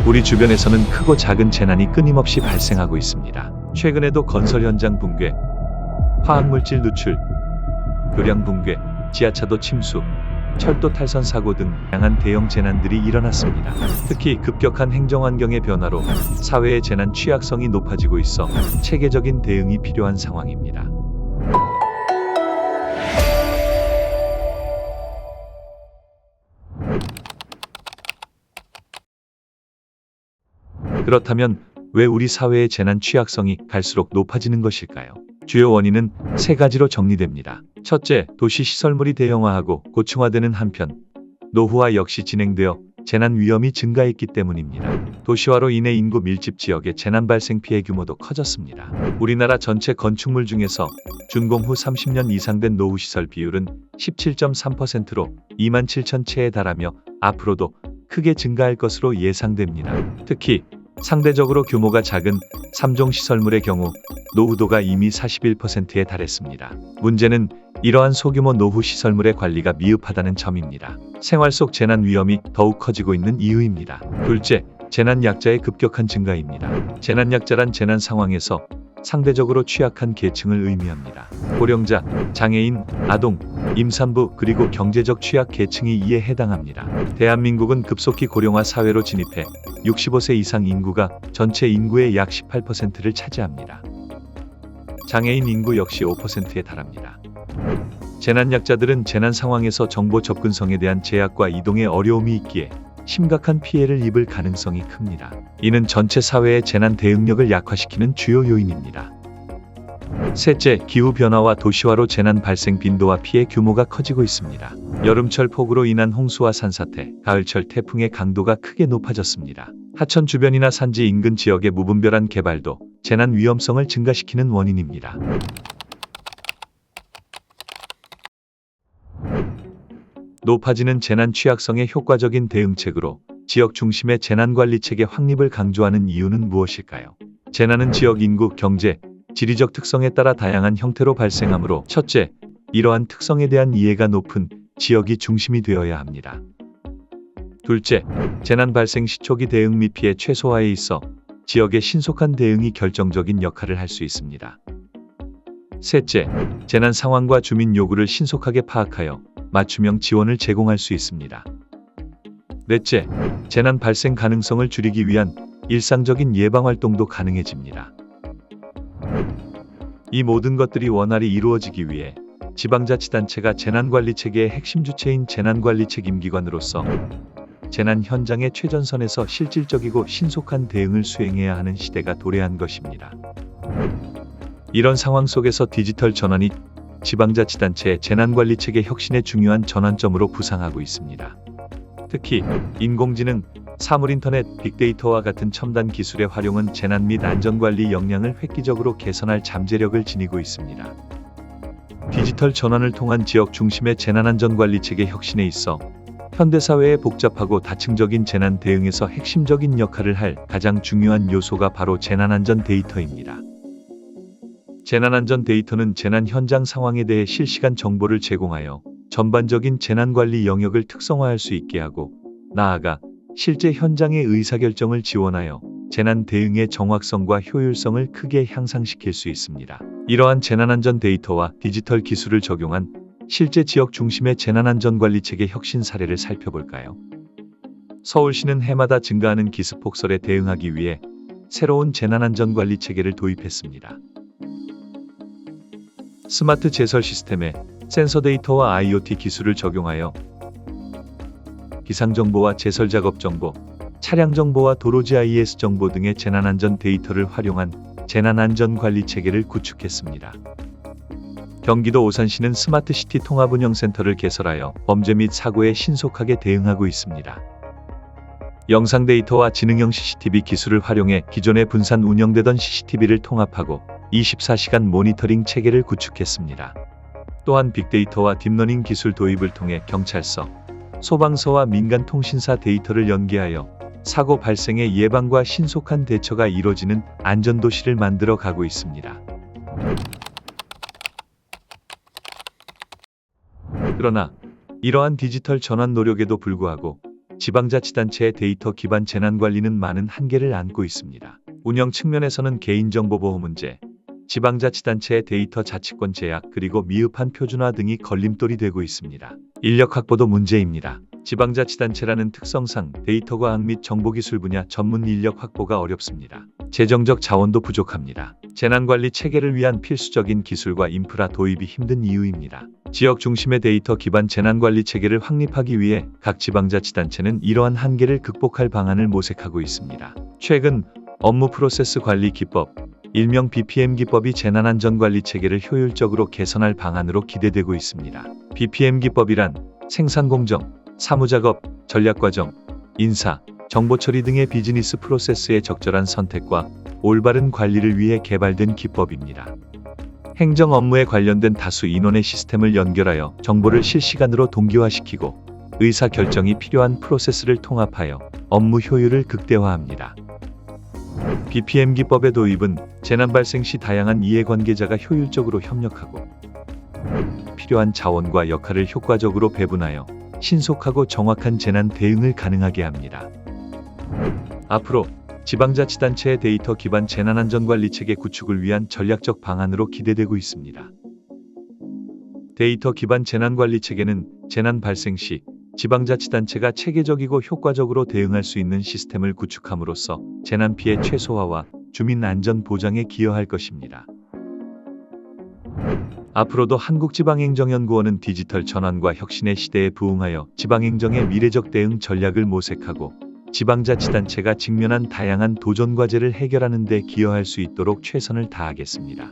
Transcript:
우리 주변에서는 크고 작은 재난이 끊임없이 발생하고 있습니다. 최근에도 건설 현장 붕괴, 화학물질 누출, 교량 붕괴, 지하차도 침수, 철도 탈선 사고 등 다양한 대형 재난들이 일어났습니다. 특히 급격한 행정환경의 변화로 사회의 재난 취약성이 높아지고 있어 체계적인 대응이 필요한 상황입니다. 그렇다면 왜 우리 사회의 재난 취약성이 갈수록 높아지는 것일까요? 주요 원인은 세 가지로 정리됩니다. 첫째, 도시 시설물이 대형화하고 고층화되는 한편 노후화 역시 진행되어 재난 위험이 증가했기 때문입니다. 도시화로 인해 인구 밀집 지역의 재난 발생 피해 규모도 커졌습니다. 우리나라 전체 건축물 중에서 준공 후 30년 이상 된 노후 시설 비율은 17.3%로 2만 7천 채에 달하며 앞으로도 크게 증가할 것으로 예상됩니다. 특히 상대적으로 규모가 작은 3종 시설물의 경우 노후도가 이미 41%에 달했습니다. 문제는 이러한 소규모 노후 시설물의 관리가 미흡하다는 점입니다. 생활 속 재난 위험이 더욱 커지고 있는 이유입니다. 둘째, 재난 약자의 급격한 증가입니다. 재난 약자란 재난 상황에서 상대적으로 취약한 계층을 의미합니다. 고령자, 장애인, 아동, 임산부 그리고 경제적 취약 계층이 이에 해당합니다. 대한민국은 급속히 고령화 사회로 진입해 65세 이상 인구가 전체 인구의 약 18%를 차지합니다. 장애인 인구 역시 5%에 달합니다. 재난 약자들은 재난 상황에서 정보 접근성에 대한 제약과 이동의 어려움이 있기에 심각한 피해를 입을 가능성이 큽니다. 이는 전체 사회의 재난 대응력을 약화시키는 주요 요인입니다. 셋째, 기후변화와 도시화로 재난 발생 빈도와 피해 규모가 커지고 있습니다. 여름철 폭우로 인한 홍수와 산사태, 가을철 태풍의 강도가 크게 높아졌습니다. 하천 주변이나 산지 인근 지역의 무분별한 개발도 재난 위험성을 증가시키는 원인입니다. 높아지는 재난 취약성의 효과적인 대응책으로 지역 중심의 재난관리체계 확립을 강조하는 이유는 무엇일까요? 재난은 지역 인구, 경제, 지리적 특성에 따라 다양한 형태로 발생하므로 첫째, 이러한 특성에 대한 이해가 높은 지역이 중심이 되어야 합니다. 둘째, 재난 발생 시 초기 대응 및 피해 최소화에 있어 지역의 신속한 대응이 결정적인 역할을 할 수 있습니다. 셋째, 재난 상황과 주민 요구를 신속하게 파악하여 맞춤형 지원을 제공할 수 있습니다. 넷째, 재난 발생 가능성을 줄이기 위한 일상적인 예방 활동도 가능해집니다. 이 모든 것들이 원활히 이루어지기 위해 지방자치단체가 재난관리체계의 핵심 주체인 재난관리책임기관으로서 재난 현장의 최전선에서 실질적이고 신속한 대응을 수행해야 하는 시대가 도래한 것입니다. 이런 상황 속에서 디지털 전환이 지방자치단체의 재난관리체계 혁신의 중요한 전환점으로 부상하고 있습니다. 특히 인공지능, 사물인터넷, 빅데이터와 같은 첨단 기술의 활용은 재난 및 안전관리 역량을 획기적으로 개선할 잠재력을 지니고 있습니다. 디지털 전환을 통한 지역 중심의 재난안전관리체계 혁신에 있어 현대사회의 복잡하고 다층적인 재난 대응에서 핵심적인 역할을 할 가장 중요한 요소가 바로 재난안전 데이터입니다. 재난안전 데이터는 재난 현장 상황에 대해 실시간 정보를 제공하여 전반적인 재난관리 영역을 특성화할 수 있게 하고, 나아가 실제 현장의 의사결정을 지원하여 재난 대응의 정확성과 효율성을 크게 향상시킬 수 있습니다. 이러한 재난안전 데이터와 디지털 기술을 적용한 실제 지역 중심의 재난안전관리체계 혁신 사례를 살펴볼까요? 서울시는 해마다 증가하는 기습폭설에 대응하기 위해 새로운 재난안전관리체계를 도입했습니다. 스마트 제설 시스템에 센서 데이터와 IoT 기술을 적용하여 기상정보와 제설 작업 정보, 차량 정보와 도로 GIS 정보 등의 재난안전 데이터를 활용한 재난안전관리체계를 구축했습니다. 경기도 오산시는 스마트시티 통합운영센터를 개설하여 범죄 및 사고에 신속하게 대응하고 있습니다. 영상 데이터와 지능형 CCTV 기술을 활용해 기존에 분산 운영되던 CCTV를 통합하고 24시간 모니터링 체계를 구축했습니다. 또한 빅데이터와 딥러닝 기술 도입을 통해 경찰서, 소방서와 민간 통신사 데이터를 연계하여 사고 발생의 예방과 신속한 대처가 이뤄지는 안전도시를 만들어 가고 있습니다. 그러나 이러한 디지털 전환 노력에도 불구하고 지방자치단체의 데이터 기반 재난관리는 많은 한계를 안고 있습니다. 운영 측면에서는 개인정보보호 문제, 지방자치단체의 데이터 자치권 제약 그리고 미흡한 표준화 등이 걸림돌이 되고 있습니다. 인력 확보도 문제입니다. 지방자치단체라는 특성상 데이터 과학 및 정보기술 분야 전문 인력 확보가 어렵습니다. 재정적 자원도 부족합니다. 재난관리 체계를 위한 필수적인 기술과 인프라 도입이 힘든 이유입니다. 지역 중심의 데이터 기반 재난관리 체계를 확립하기 위해 각 지방자치단체는 이러한 한계를 극복할 방안을 모색하고 있습니다. 최근 업무 프로세스 관리 기법, 일명 BPM 기법이 재난안전관리 체계를 효율적으로 개선할 방안으로 기대되고 있습니다. BPM 기법이란 생산공정, 사무작업, 전략과정, 인사, 정보처리 등의 비즈니스 프로세스의 적절한 선택과 올바른 관리를 위해 개발된 기법입니다. 행정 업무에 관련된 다수 인원의 시스템을 연결하여 정보를 실시간으로 동기화시키고 의사 결정이 필요한 프로세스를 통합하여 업무 효율을 극대화합니다. BPM 기법의 도입은 재난 발생 시 다양한 이해관계자가 효율적으로 협력하고 필요한 자원과 역할을 효과적으로 배분하여 신속하고 정확한 재난 대응을 가능하게 합니다. 앞으로 지방자치단체의 데이터 기반 재난안전관리 체계 구축을 위한 전략적 방안으로 기대되고 있습니다. 데이터 기반 재난관리 체계는 재난 발생 시 지방자치단체가 체계적이고 효과적으로 대응할 수 있는 시스템을 구축함으로써 재난 피해 최소화와 주민 안전 보장에 기여할 것입니다. 앞으로도 한국지방행정연구원은 디지털 전환과 혁신의 시대에 부응하여 지방행정의 미래적 대응 전략을 모색하고 지방자치단체가 직면한 다양한 도전 과제를 해결하는 데 기여할 수 있도록 최선을 다하겠습니다.